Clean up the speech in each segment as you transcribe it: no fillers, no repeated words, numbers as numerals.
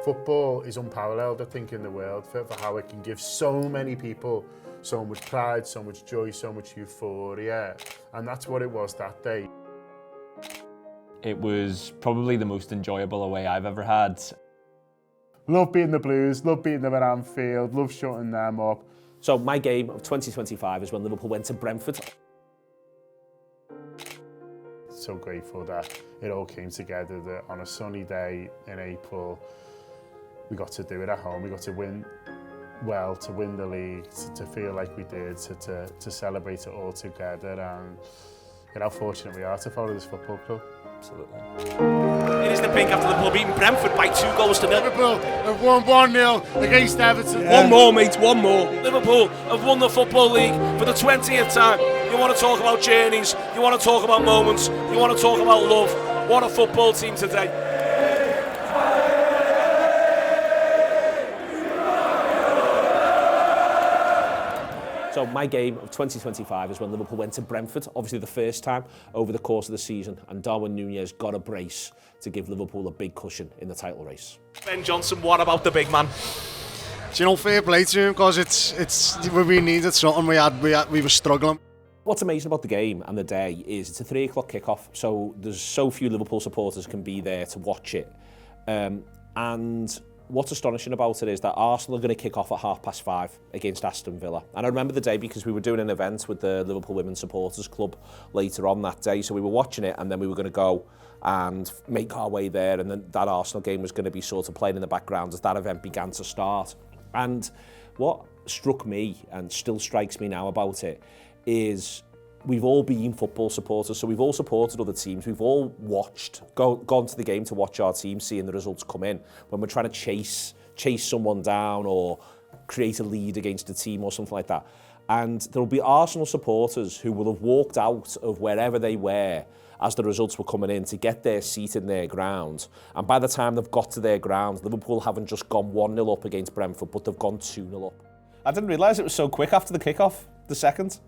Football is unparalleled, I think, in the world for how it can give so many people so much pride, so much joy, so much euphoria. And that's what it was that day. It was probably the most enjoyable away I've ever had. Love beating the Blues, love beating them at Anfield, love shutting them up. So my game of 2025 is when Liverpool went to Brentford. So grateful that it all came together, that on a sunny day in April, we got to do it at home. We got to win well, to win the league, to feel like we did, to celebrate it all together, and how fortunate we are to follow this football club. Absolutely. It is the pink after Liverpool beating Brentford by 2-0. Liverpool have won 1-0 against Everton. One more, mate, one more. Liverpool have won the Football League for the 20th time. You want to talk about journeys, you want to talk about moments, you want to talk about love. What a football team today. So my game of 2025 is when Liverpool went to Brentford, obviously the first time over the course of the season, and Darwin Núñez got a brace to give Liverpool a big cushion in the title race. Ben Johnson, what about the big man? Do you know, fair play to him, because it's we needed something. We were struggling. What's amazing about the game and the day is it's a 3 o'clock kickoff, so there's so few Liverpool supporters can be there to watch it. And what's astonishing about it is that Arsenal are going to kick off at 5:30 against Aston Villa. And I remember the day because we were doing an event with the Liverpool Women's Supporters Club later on that day. So we were watching it, and then we were going to go and make our way there. And then that Arsenal game was going to be sort of playing in the background as that event began to start. And what struck me, and still strikes me now about it, is we've all been football supporters, so we've all supported other teams. We've all watched, gone to the game to watch our team, seeing the results come in. When we're trying to chase someone down or create a lead against a team or something like that. And there'll be Arsenal supporters who will have walked out of wherever they were as the results were coming in to get their seat in their ground. And by the time they've got to their ground, Liverpool haven't just gone 1-0 up against Brentford, but they've gone 2-0 up. I didn't realise it was so quick after the kickoff, the second.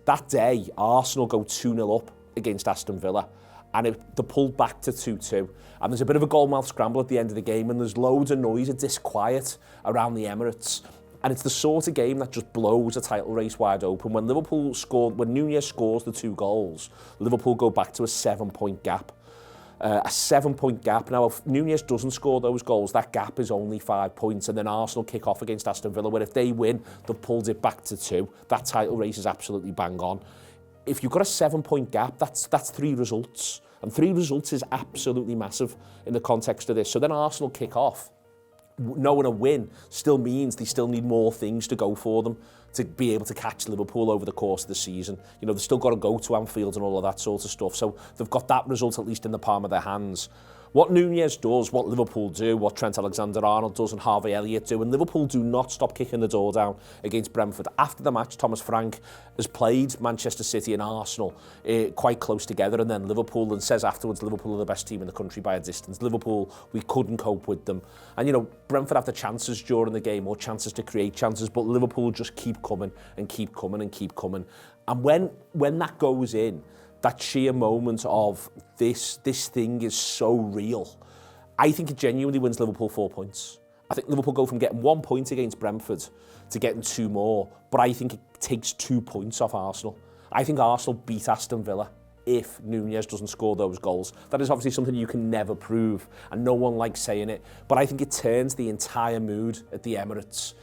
That day, Arsenal go 2-0 up against Aston Villa, and they're pulled back to 2-2. And there's a bit of a goalmouth scramble at the end of the game, and there's loads of noise, a disquiet around the Emirates. And it's the sort of game that just blows a title race wide open. When Núñez scores the 2 goals, Liverpool go back to a 7-point gap. A 7-point gap. Now, if Núñez doesn't score those goals, that gap is only 5 points, and then Arsenal kick off against Aston Villa, where if they win, they've pulled it back to 2. That title race is absolutely bang on. If you've got a 7-point gap, that's 3 results, and 3 results is absolutely massive in the context of this. So then Arsenal kick off. Knowing a win still means they still need more things to go for them to be able to catch Liverpool over the course of the season. You know, they've still got to go to Anfield and all of that sort of stuff. So they've got that result at least in the palm of their hands. What Núñez does, what Liverpool do, what Trent Alexander-Arnold does and Harvey Elliott do, and Liverpool do not stop kicking the door down against Brentford. After the match, Thomas Frank has played Manchester City and Arsenal quite close together, and then Liverpool, and says afterwards, Liverpool are the best team in the country by a distance. Liverpool, we couldn't cope with them. And, you know, Brentford have the chances during the game, or chances to create chances, but Liverpool just keep coming and keep coming and keep coming. And when that goes in, that sheer moment of this thing is so real, I think it genuinely wins Liverpool 4 points. I think Liverpool go from getting 1 point against Brentford to getting 2 more, but I think it takes 2 points off Arsenal. I think Arsenal beat Aston Villa if Núñez doesn't score those goals. That is obviously something you can never prove, and no one likes saying it, but I think it turns the entire mood at the Emirates.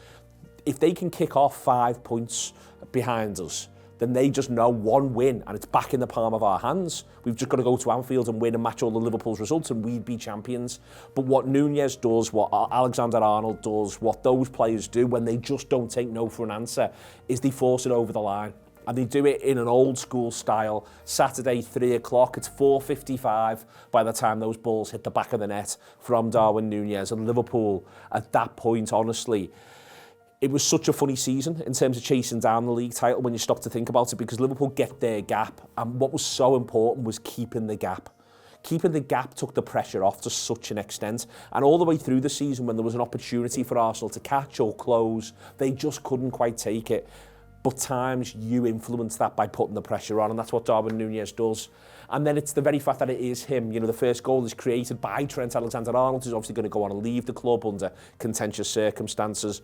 If they can kick off 5 points behind us, then they just know 1 win and it's back in the palm of our hands. We've just got to go to Anfield and win and match all the Liverpool's results and we'd be champions. But what Núñez does, what Alexander-Arnold does, what those players do when they just don't take no for an answer, is they force it over the line. And they do it in an old school style. Saturday, 3 o'clock, it's 4:55 by the time those balls hit the back of the net from Darwin Núñez. And Liverpool, at that point, honestly, it was such a funny season in terms of chasing down the league title when you stop to think about it, because Liverpool get their gap, and what was so important was keeping the gap. Keeping the gap took the pressure off to such an extent, and all the way through the season when there was an opportunity for Arsenal to catch or close, they just couldn't quite take it. But times you influence that by putting the pressure on, and that's what Darwin Núñez does. And then it's the very fact that it is him. You know, the first goal is created by Trent Alexander-Arnold, who's obviously going to go on and leave the club under contentious circumstances.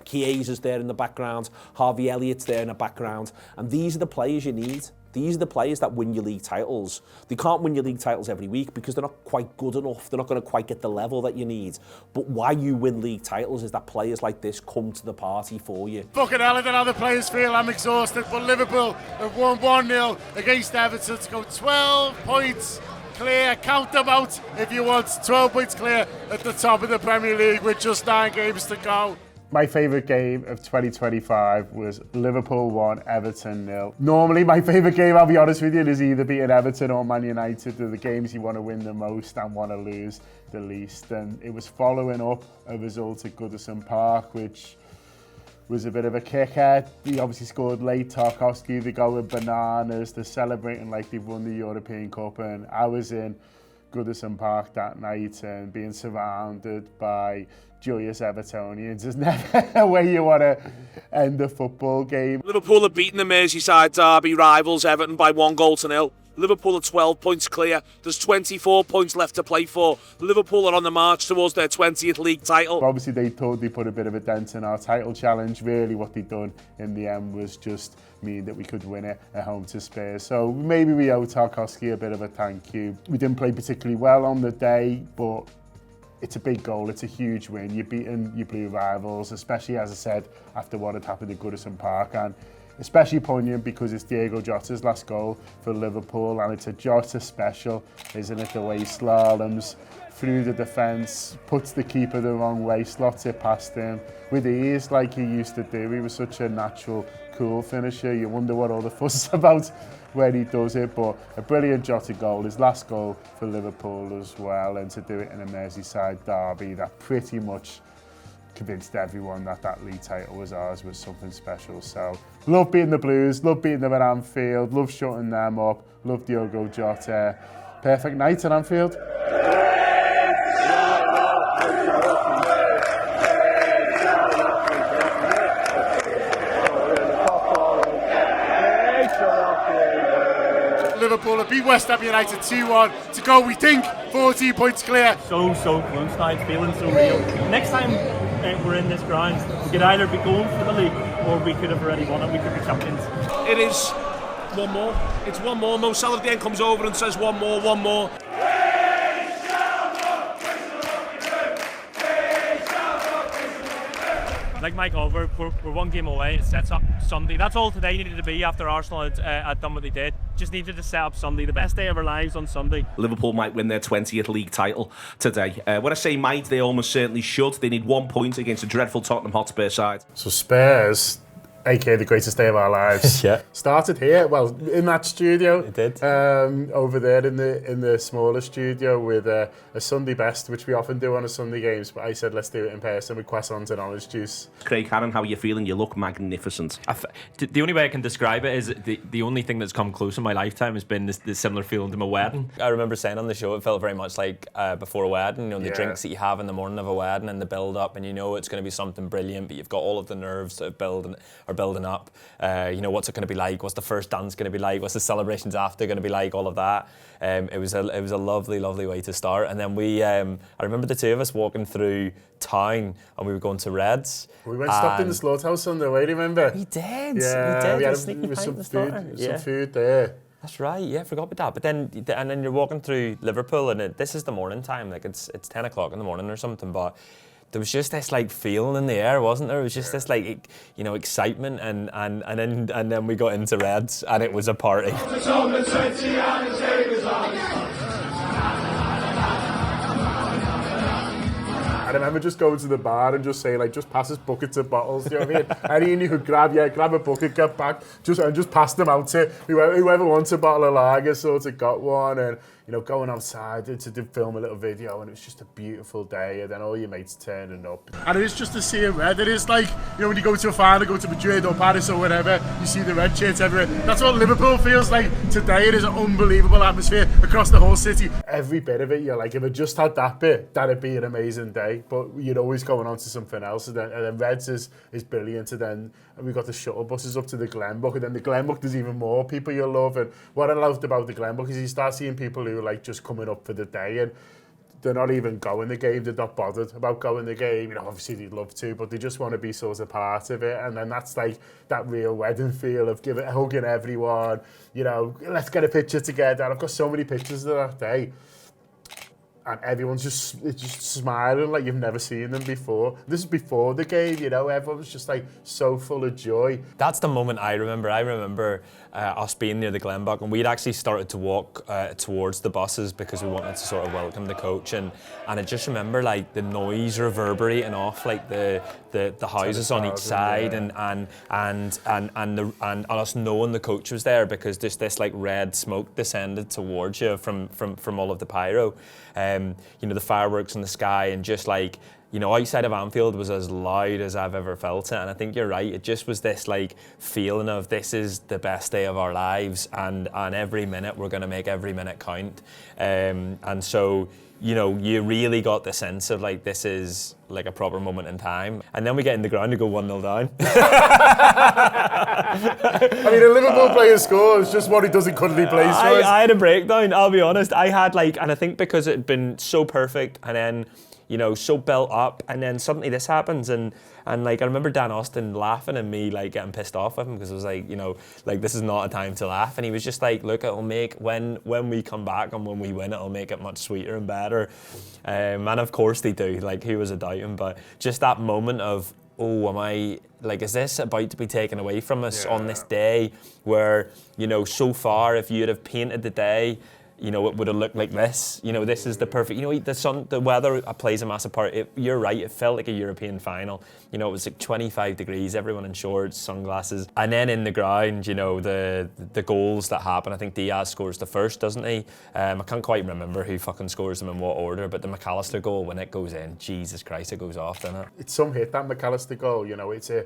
Chiesa's there in the background, Harvey Elliott's there in the background, and these are the players you need. These are the players that win your league titles. They can't win your league titles every week because they're not quite good enough. They're not going to quite get the level that you need. But why you win league titles is that players like this come to the party for you. Fucking hell, I don't know how the players feel. I'm exhausted. But Liverpool have won 1-0 against Everton to go 12 points clear. Count them out if you want. 12 points clear at the top of the Premier League with just 9 games to go. My favourite game of 2025 was Liverpool 1, Everton 0. Normally, my favourite game, I'll be honest with you, is either beating Everton or Man United. They're the games you want to win the most and want to lose the least. And it was following up a result at Goodison Park, which was a bit of a kicker. He obviously scored late. Tarkowski, they go with bananas. They're celebrating like they've won the European Cup. And I was in Goodison Park that night and being surrounded by joyous Evertonians. There's never a way you want to end a football game. Liverpool have beaten the Merseyside derby rivals Everton by 1-0. Liverpool are 12 points clear. There's 24 points left to play for. Liverpool are on the march towards their 20th league title. Obviously, they thought they put a bit of a dent in our title challenge. Really, what they'd done in the end was just mean that we could win it at home to Spurs. So maybe we owe Tarkowski a bit of a thank you. We didn't play particularly well on the day, but it's a big goal, it's a huge win. You're beating your blue rivals, especially, as I said, after what had happened at Goodison Park. And especially poignant because it's Diego Jota's last goal for Liverpool, and it's a Jota special, isn't it? The way he slaloms through the defence, puts the keeper the wrong way, slots it past him with ease like he used to do. He was such a natural, cool finisher. You wonder what all the fuss is about when he does it, but a brilliant Jota goal, his last goal for Liverpool as well, and to do it in a Merseyside derby that pretty much convinced everyone that that league title was ours was something special. So love beating the Blues, love beating them at Anfield, love shutting them up, love Diogo Jota. Perfect night at Anfield. Liverpool have beat West Ham United 2-1 to go, we think, 14 points clear. So close now, it's feeling so real. Next time we're in this ground, we could either be going for the league or we could have already won it, we could be champions. It is one more. It's one more. Mo Salah then comes over and says one more, one more. Like Mike Oliver, we're one game away. It sets up Sunday. That's all today needed to be after Arsenal had done what they did. Just needed to set up Sunday, the best day of our lives on Sunday. Liverpool might win their 20th league title today. When I say might, they almost certainly should. They need 1 point against a dreadful Tottenham Hotspur side. So Spurs, aka the greatest day of our lives, Yeah. started here. Well, in that studio, It did. Over there in the smaller studio with a Sunday best, which we often do on a Sunday games. But I said let's do it in person with croissants and orange juice. Craig Hannon, how are you feeling? You look magnificent. The only way I can describe it is the only thing that's come close in my lifetime has been this similar feeling to my wedding. I remember saying on the show it felt very much like before a wedding, you know, the Yeah. drinks that you have in the morning of a wedding and the build up, and you know it's going to be something brilliant, but you've got all of the nerves that are building up. You know, what's it going to be like? What's the first dance going to be like? What's the celebrations after going to be like? All of that. It was a lovely way to start. And then I remember the two of us walking through town and we were going to Reds. We went stopped in the slaughterhouse on the way, remember? We did. Yeah, we had sneaky pint some in the slaughter. food there. That's right. Yeah, I forgot about that. But then you're walking through Liverpool, and this is the morning time. Like it's 10 o'clock in the morning or something. But there was just this like feeling in the air, wasn't there? It was just this like, you know, excitement, and then we got into Reds, and it was a party. I remember just going to the bar and just saying, like, just pass us buckets of bottles, you know what I mean? Anything you could grab a bucket, get back, just pass them out to whoever wants a bottle of lager, sort of got one, and, you know, going outside to film a little video, and it was just a beautiful day, and then all your mates turning up. And it is just to see it red. It is like, you know, when you go to a final, go to Madrid or Paris or whatever, you see the red shirts everywhere. That's what Liverpool feels like today. It is an unbelievable atmosphere across the whole city. Every bit of it, you're like, if I just had that bit, that'd be an amazing day. but you're always going on to something else. And then Reds is brilliant. And then we got the shuttle buses up to the Glenbook, and then the Glenbook there's even more people you love. And what I loved about the Glenbook is you start seeing people who are like just coming up for the day, and they're not even going the game, they're not bothered about going the game. You know, obviously they'd love to, but they just want to be sort of part of it. And then that's like that real wedding feel of hugging everyone, you know, let's get a picture together. And I've got so many pictures of that day. And everyone's just smiling like you've never seen them before. This is before the game, you know, everyone was just like so full of joy. That's the moment I remember. I remember us being near the Glenbook, and we'd actually started to walk towards the buses because we wanted to sort of welcome the coach, and I just remember like the noise reverberating off like the houses on each side, yeah. and us knowing the coach was there because just this like red smoke descended towards you from all of the pyro. You know, the fireworks in the sky, and just like, you know, outside of Anfield was as loud as I've ever felt it. And I think you're right, it just was this like feeling of this is the best day of our lives, and every minute we're going to make every minute count. And so, you know, you really got the sense of like this is like a proper moment in time. And then we get in the ground to go 1-0 down. I mean, a Liverpool player scores, just what he does in country plays. I had a breakdown, I'll be honest. I had like, and I think because it had been so perfect and then, you know, so built up, and then suddenly this happens, and like I remember Dan Austin laughing at me, like getting pissed off with him because it was like, you know, like this is not a time to laugh, and he was just like, look, it'll make when we come back and when we win, it'll make it much sweeter and better, and of course they do. Like, who was a doubting? But just that moment of, oh, am I like, is this about to be taken away from us on this day where, you know, so far if you'd have painted the day, you know, it would have looked like this. You know, this is the perfect, you know, the weather plays a massive part. You're right, it felt like a European final. You know, it was like 25 degrees, everyone in shorts, sunglasses. And then in the ground, you know, the goals that happen, I think Diaz scores the first, doesn't he? I can't quite remember who fucking scores them in what order, but the McAllister goal, when it goes in, Jesus Christ, it goes off, doesn't it? It's some hit, that McAllister goal, you know, it's a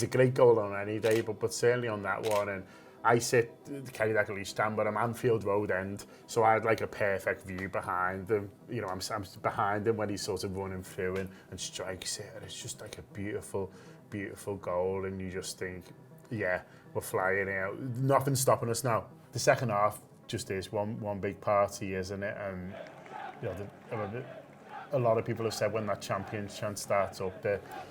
great goal on any day, but certainly on that one. And I sit, Kerry Dalglish stand, but I'm Anfield Road end, so I had like a perfect view behind him. You know, I'm behind him when he's sort of running through and strikes it, and it's just like a beautiful, beautiful goal, and you just think, yeah, we're flying out. Nothing's stopping us now. The second half just is one big party, isn't it? And you know, a lot of people have said when that Champions chant starts up,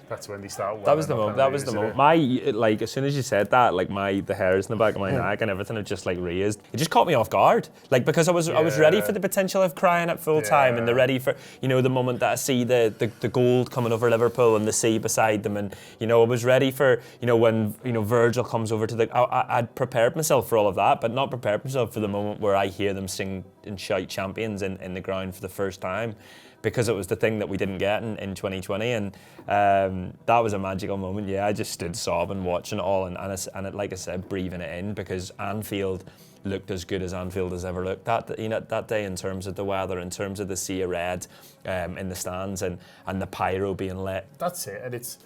that's when they start. That was the moment. That was the moment. Like as soon as you said that, like the hairs in the back of my neck and everything had just like raised. It just caught me off guard, like because I was ready for the potential of crying at full time, and they're ready for, you know, the moment that I see the gold coming over Liverpool and the sea beside them, and you know I was ready for, you know, when, you know, Virgil comes over to the. I'd prepared myself for all of that, but not prepared myself for the moment where I hear them sing and shout champions in the ground for the first time. Because it was the thing that we didn't get in 2020, and that was a magical moment. Yeah, I just stood sobbing watching it all, and it, like I said, breathing it in, because Anfield looked as good as Anfield has ever looked that day in terms of the weather, in terms of the sea of red in the stands, and the pyro being lit. That's it, and it's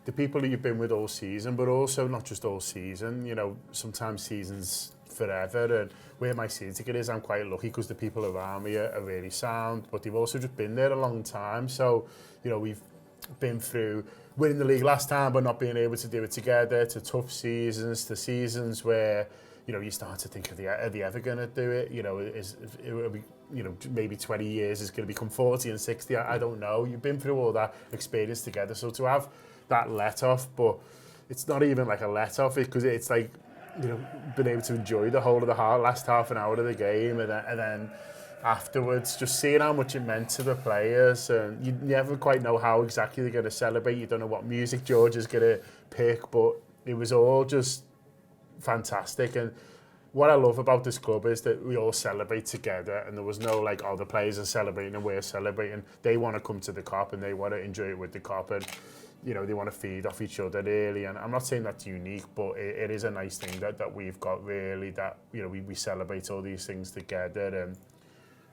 the people that you've been with all season, but also not just all season. You know, sometimes seasons forever, and where my season ticket is, I'm quite lucky because the people around me are really sound, but they've also just been there a long time. So, you know, we've been through winning the league last time but not being able to do it together, to tough seasons, to seasons where, you know, you start to think, are they ever going to do it? You know, you know, maybe 20 years is going to become 40 and 60. I don't know. You've been through all that experience together, so to have that let off, but it's not even like a let off, because it's like, you know, been able to enjoy the whole of the last half an hour of the game, and then afterwards just seeing how much it meant to the players, and you never quite know how exactly they're going to celebrate. You don't know what music George is going to pick, but it was all just fantastic. And what I love about this club is that we all celebrate together, and there was no like, oh, the players are celebrating and we're celebrating. They want to come to the Kop and they want to enjoy it with the Kop, and you know, they want to feed off each other really. And I'm not saying that's unique, but it is a nice thing that we've got really, that, you know, we celebrate all these things together. And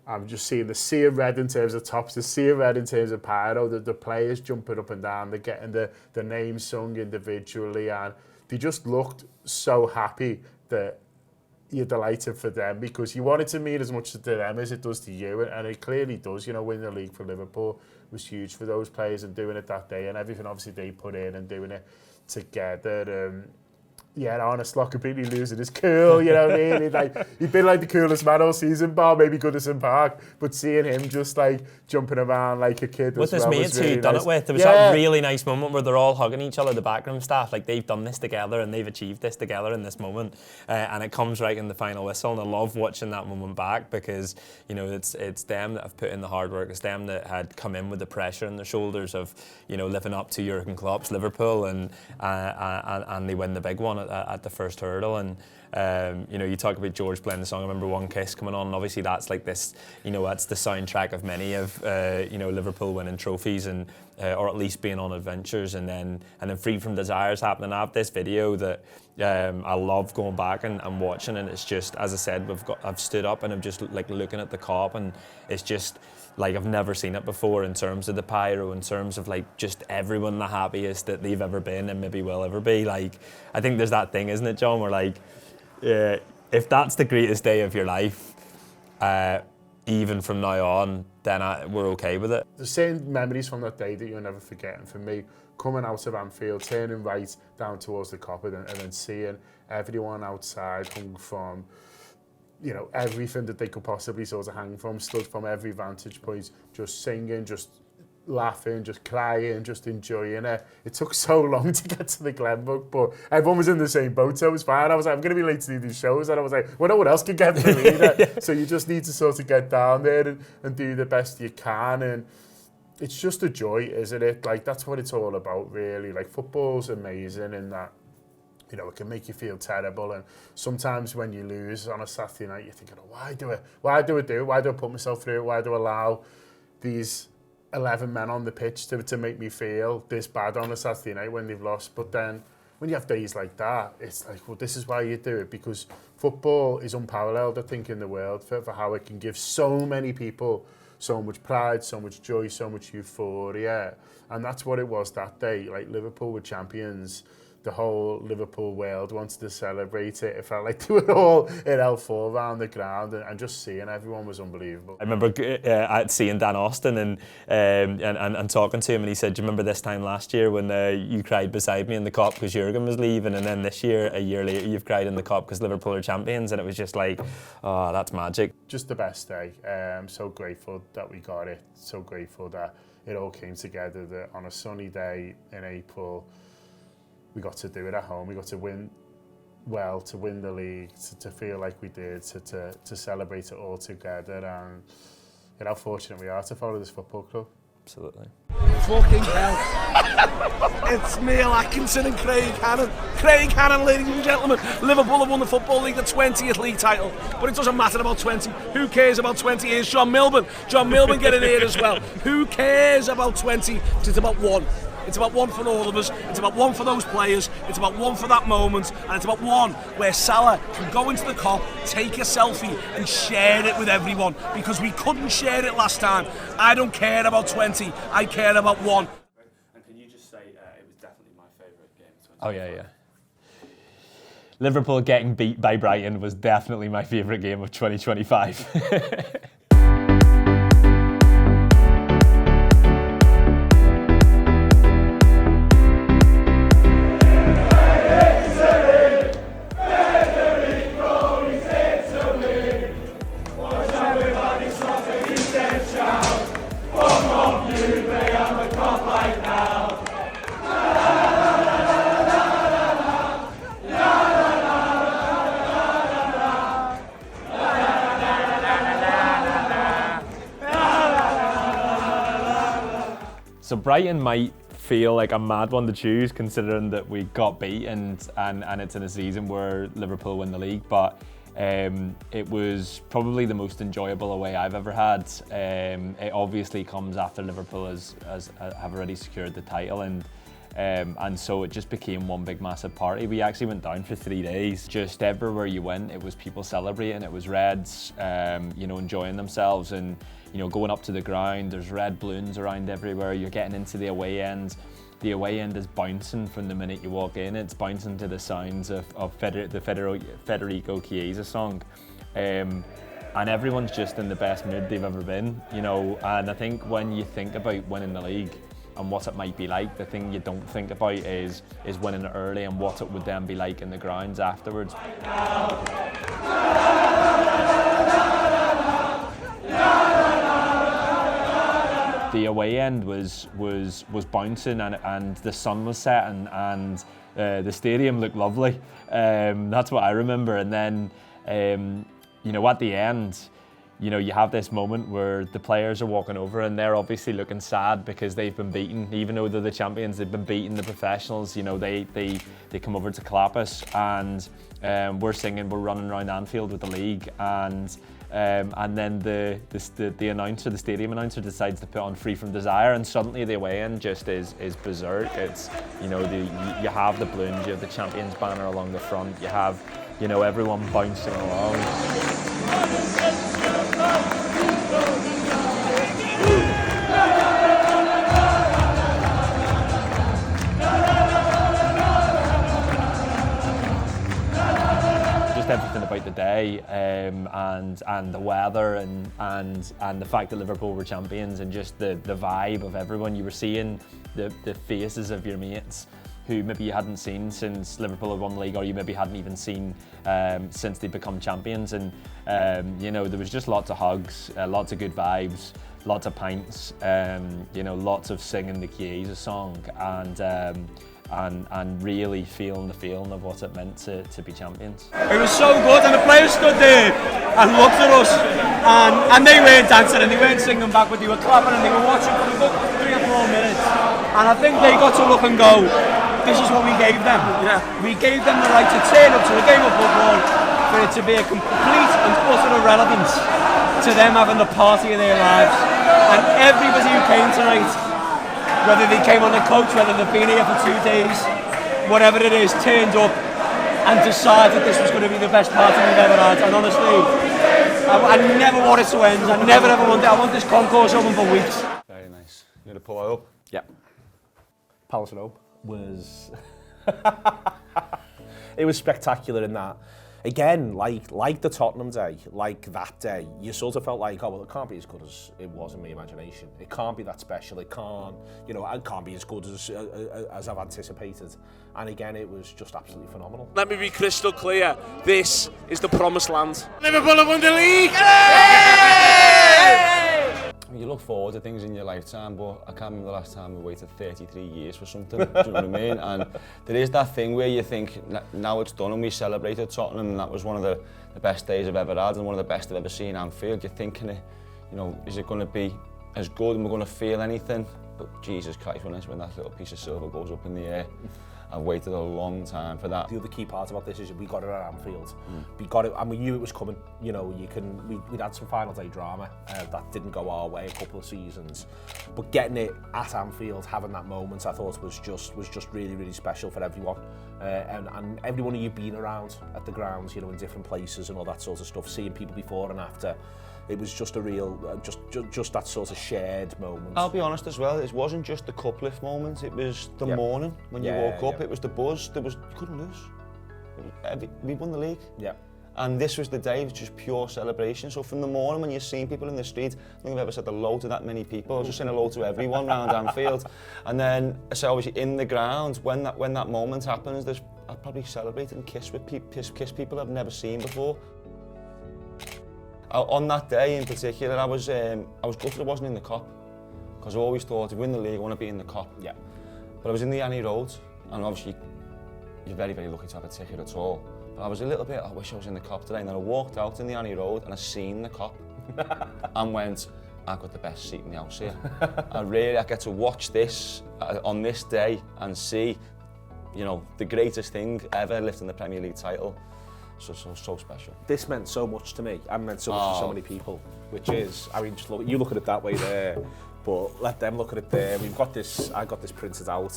I'm just seeing the sea of red in terms of tops, the sea of red in terms of pyro, the players jumping up and down, they're getting the names sung individually, and they just looked so happy that you're delighted for them because you want it to mean as much to them as it does to you, and it clearly does. You know, winning the league for Liverpool was huge for those players, and doing it that day and everything obviously they put in and doing it together. Yeah, honest, not completely losing his cool, you know what I mean? Like, he'd been like the coolest man all season, bar maybe Goodison Park, but seeing him just like jumping around like a kid with as his well mates really who he'd done nice. it with. There was that really nice moment where they're all hugging each other, the backroom staff, like they've done this together and they've achieved this together in this moment, and it comes right in the final whistle, and I love watching that moment back because, you know, it's them that have put in the hard work, it's them that had come in with the pressure on their shoulders of, you know, living up to Jurgen Klopp's Liverpool, and they win the big one at the first hurdle. And you know, you talk about George playing the song, I remember One Kiss coming on, and obviously that's like this, you know, that's the soundtrack of many of you know, Liverpool winning trophies, and or at least being on adventures, and then Free From Desire's happening. I have this video that I love going back and watching, and it's just, as I said, I've stood up and I'm just like looking at the Kop, and it's just like I've never seen it before in terms of the pyro, in terms of like just everyone the happiest that they've ever been and maybe will ever be. Like, I think there's that thing, isn't it, John, where like, if that's the greatest day of your life, even from now on, then we're okay with it. There's certain memories from that day that you'll never forget, and for me, coming out of Anfield, turning right down towards the Kop, and then seeing everyone outside hung from, you know, everything that they could possibly sort of hang from, stood from every vantage point, just singing, just laughing, just crying, just enjoying it. It took so long to get to the Glenbook, but everyone was in the same boat, so it was fine. I was like, I'm going to be late to do these shows, and I was like, well, no one else can get through either. So you just need to sort of get down there and do the best you can, and it's just a joy, isn't it? Like, that's what it's all about, really. Like, football's amazing in that, you know, it can make you feel terrible, and sometimes when you lose on a Saturday night, you're thinking, oh, why do I do it? Why do I put myself through it? Why do I allow these 11 men on the pitch to make me feel this bad on a Saturday night when they've lost? But then when you have days like that, it's like, well, this is why you do it, because football is unparalleled, I think, in the world for how it can give so many people so much pride, so much joy, so much euphoria. And that's what it was that day. Like, Liverpool were champions. The whole Liverpool world wanted to celebrate it. It felt like they were all in L4 around the ground, and just seeing everyone was unbelievable. I remember seeing Dan Austin and talking to him, and he said, do you remember this time last year when you cried beside me in the Kop because Jurgen was leaving, and then this year, a year later, you've cried in the Kop because Liverpool are champions? And it was just like, oh, that's magic. Just the best day. I'm so grateful that we got it. So grateful that it all came together, that on a sunny day in April, we got to do it at home. We got to win well, to win the league, to feel like we did, to celebrate it all together. And you know how fortunate we are to follow this football club. Absolutely. Fucking hell. It's Neil Atkinson and Craig Hannon. Craig Hannon, ladies and gentlemen. Liverpool have won the Football League, the 20th league title. But it doesn't matter about 20. Who cares about 20? Here's John Milburn. John Milburn getting here as well. Who cares about 20? It's about one. It's about one for all of us. It's about one for those players. It's about one for that moment. And it's about one where Salah can go into the Kop, take a selfie and share it with everyone, because we couldn't share it last time. I don't care about 20. I care about one. And can you just say it was definitely my favourite game of 2025? Oh, yeah. Liverpool getting beat by Brighton was definitely my favourite game of 2025. So Brighton might feel like a mad one to choose, considering that we got beat and it's in a season where Liverpool win the league, but it was probably the most enjoyable away I've ever had. It obviously comes after Liverpool have already secured the title, and so it just became one big massive party. We actually went down for 3 days. Just everywhere you went, it was people celebrating. It was Reds, you know, enjoying themselves, and you know, going up to the ground. There's red balloons around everywhere. You're getting into the away end. the away end is bouncing from the minute you walk in. It's bouncing to the sounds of the Federico Chiesa song. And everyone's just in the best mood they've ever been, you know. And I think when you think about winning the league and what it might be like, the thing you don't think about is winning it early and what it would then be like in the grounds afterwards. The away end was bouncing and the sun was setting and the stadium looked lovely. That's what I remember. And then, you know, at the end, you know, you have this moment where the players are walking over and they're obviously looking sad because they've been beaten. Even though they're the champions, they've been beaten, the professionals. You know, they come over to clap us, and we're singing, we're running around Anfield with the league, and then the announcer, the stadium announcer, decides to put on Free From Desire, and suddenly the away end just is berserk. It's, you know, you have the balloons, you have the champions banner along the front, you have, you know, everyone bouncing along. Everything about the day, and the weather, and the fact that Liverpool were champions, and just the vibe of everyone. You were seeing the faces of your mates who maybe you hadn't seen since Liverpool had won the league, or you maybe hadn't even seen since they'd become champions. And you know, there was just lots of hugs, lots of good vibes, lots of pints, you know, lots of singing the Chiesa song, and really feeling the feeling of what it meant to be champions. It was so good, and the players stood there and looked at us, and they weren't dancing and they weren't singing back, but they were clapping and they were watching for a good 3 or 4 minutes. And I think they got to look and go, this is what we gave them. Yeah. We gave them the right to turn up to a game of football, for it to be a complete and utter irrelevance to them having the party of their lives. And everybody who came tonight, whether they came on the coach, whether they've been here for 2 days, whatever it is, turned up and decided this was going to be the best party we've ever had. And honestly, I never want it to end. I never ever want it. I want this concourse open for weeks. Very nice. You going to pull it up? Yeah. Palace and Hope was... It was spectacular in that. Again, like the Tottenham day, like that day, you sort of felt like, oh, well, it can't be as good as it was in my imagination. It can't be that special. It can't, you know, it can't be as good as I've anticipated. And again, it was just absolutely phenomenal. Let me be crystal clear. This is the promised land. Liverpool have won the league! You look forward to things in your lifetime, but I can't remember the last time we waited 33 years for something, do you know what I mean? And there is that thing where you think, now it's done, and we celebrated Tottenham, and that was one of the best days I've ever had, and one of the best I've ever seen Anfield. You're thinking, you know, is it going to be as good, and we're going to feel anything? But Jesus Christ, when that little piece of silver goes up in the air, I've waited a long time for that. The other key part about this is we got it at Anfield. We got it, and we knew it was coming. You know, we'd had some final day drama that didn't go our way a couple of seasons, but getting it at Anfield, having that moment, I thought was just really, really special for everyone. And everyone who you've been around at the grounds, you know, in different places and all that sort of stuff, seeing people before and after. It was just a real, just that sort of shared moment. I'll be honest as well, it wasn't just the cup lift moment, it was the morning when you woke up, it was the buzz, you couldn't lose. We won the league. Yeah. And this was the day, it was just pure celebration. So from the morning when you're seeing people in the street, I don't think I've ever said hello to that many people. I was just saying hello to everyone around Anfield. And then, so obviously in the ground, when that moment happens, I probably celebrated and kiss people I've never seen before. On that day in particular, I was gutted I wasn't in the Kop, because I always thought if we win the league, I want to be in the Kop. Yeah. But I was in the Annie Road, and obviously you're very, very lucky to have a ticket at all. But I was a little bit, I wish I was in the Kop today. And then I walked out in the Annie Road and I seen the Kop and went, I've got the best seat in the house here. I get to watch this on this day and see, you know, the greatest thing ever, lifting the Premier League title. So special. This meant so much to me, and meant so much to so many people, which is, I mean, you look at it that way there, but let them look at it there. We've got this, I got this printed out,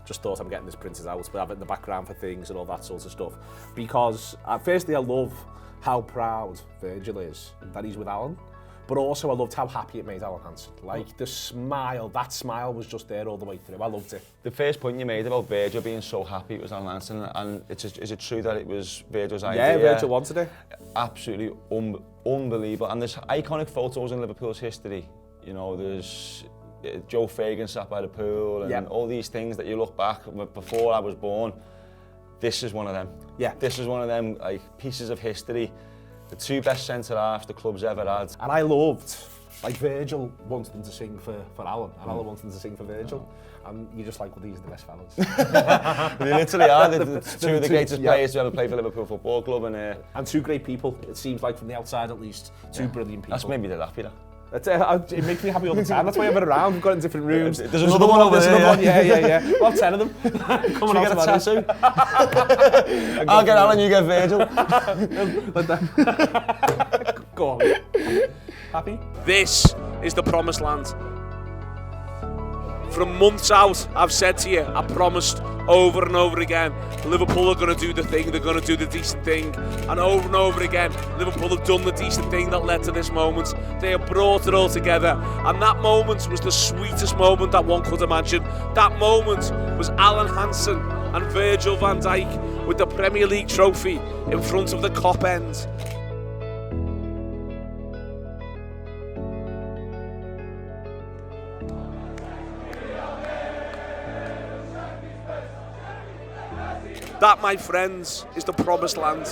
just thought I'm getting this printed out, but I have it in the background for things and all that sort of stuff. Because, firstly, I love how proud Virgil is that he's with Alan, but also I loved how happy it made Alan Hansen. Like, the smile, that smile was just there all the way through. I loved it. The first point you made about Virgil being so happy it was Alan Hansen, and is it true that it was Virgil's idea? Yeah, Virgil wanted it. Absolutely unbelievable. And there's iconic photos in Liverpool's history. You know, there's Joe Fagan sat by the pool and all these things that you look back, before I was born, this is one of them. Yeah. This is one of them like pieces of history. The two best centre-halves the club's ever had. And I loved, like, Virgil wanted them to sing for Alan, and Alan wanted them to sing for Virgil. And you're just like, well, these are the best fellas. They literally are. The two of the greatest players to ever play for Liverpool Football Club. And two great people, it seems like, from the outside at least. Two brilliant people. That's made me happy, that. It makes me happy all the time. That's why I've been around. We've got in different rooms. There's another one over there. Yeah. We'll have 10 of them. Come on, get a tattoo. I'll get Alan, you get Virgil. Go on. Happy? This is the promised land. From months out, I've said to you, I promised over and over again, Liverpool are going to do the thing, they're going to do the decent thing. And over again, Liverpool have done the decent thing that led to this moment. They have brought it all together. And that moment was the sweetest moment that one could imagine. That moment was Alan Hansen and Virgil van Dijk with the Premier League trophy in front of the Kop end. That, my friends, is the promised land.